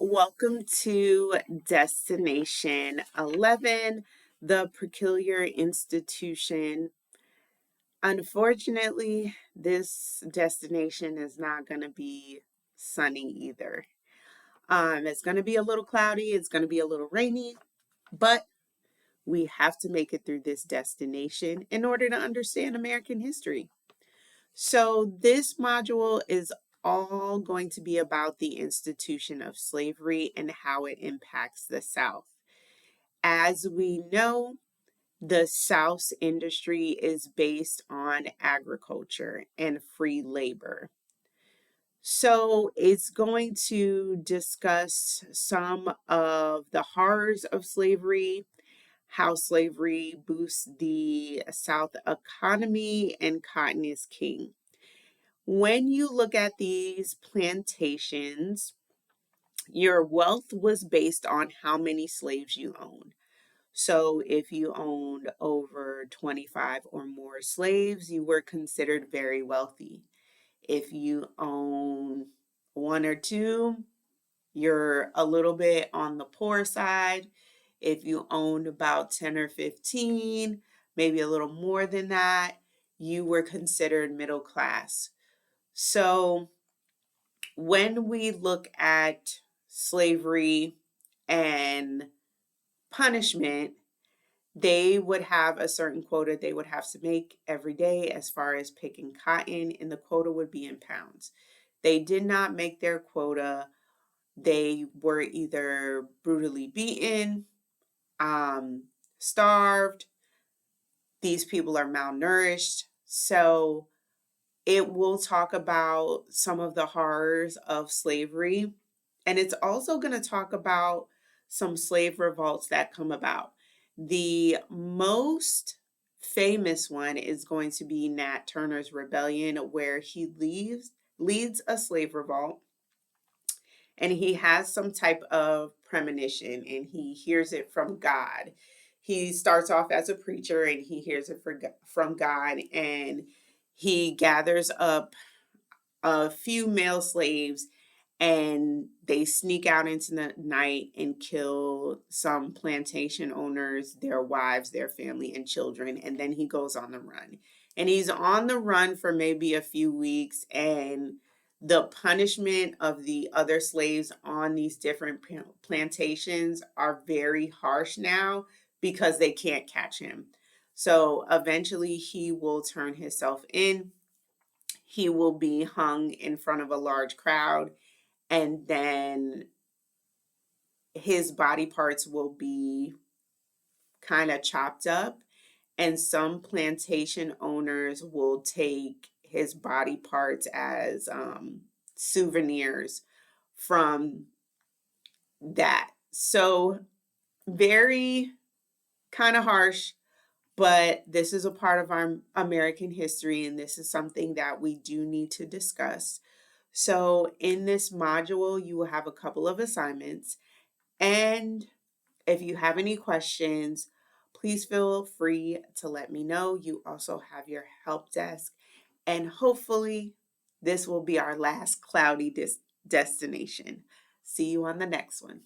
Welcome to Destination 11, the Peculiar Institution. Unfortunately, this destination is not going to be sunny either. It's going to be a little cloudy, it's going to be a little rainy, but we have to make it through this destination in order to understand American history. So, this module is all going to be about the institution of slavery and how it impacts the South. As we know, the South's industry is based on agriculture and free labor. So, it's going to discuss some of the horrors of slavery, how slavery boosts the South economy, and cotton is king. When you look at these plantations, your wealth was based on how many slaves you owned. So if you owned over 25 or more slaves, you were considered very wealthy. If you own one or two, you're a little bit on the poor side. If you owned about 10 or 15, maybe a little more than that, you were considered middle class. So when we look at slavery and punishment, they would have a certain quota they would have to make every day as far as picking cotton, and the quota would be in pounds. They did not make their quota. They were either brutally beaten, starved, these people are malnourished. So it will talk about some of the horrors of slavery. And it's also going to talk about some slave revolts that come about. The most famous one is going to be Nat Turner's Rebellion, where he leads a slave revolt, and he has some type of premonition and he hears it from God. He starts off as a preacher and he hears it from God, and he gathers up a few male slaves and they sneak out into the night and kill some plantation owners, their wives, their family, and children. And then he goes on the run. And he's on the run for maybe a few weeks. And the punishment of the other slaves on these different plantations are very harsh now because they can't catch him. So eventually he will turn himself in. He will be hung in front of a large crowd, and then his body parts will be kind of chopped up, and some plantation owners will take his body parts as souvenirs from that. So very kind of harsh, but this is a part of our American history, and this is something that we do need to discuss. So in this module, you will have a couple of assignments. And if you have any questions, please feel free to let me know. You also have your help desk. And hopefully, this will be our last cloudy destination. See you on the next one.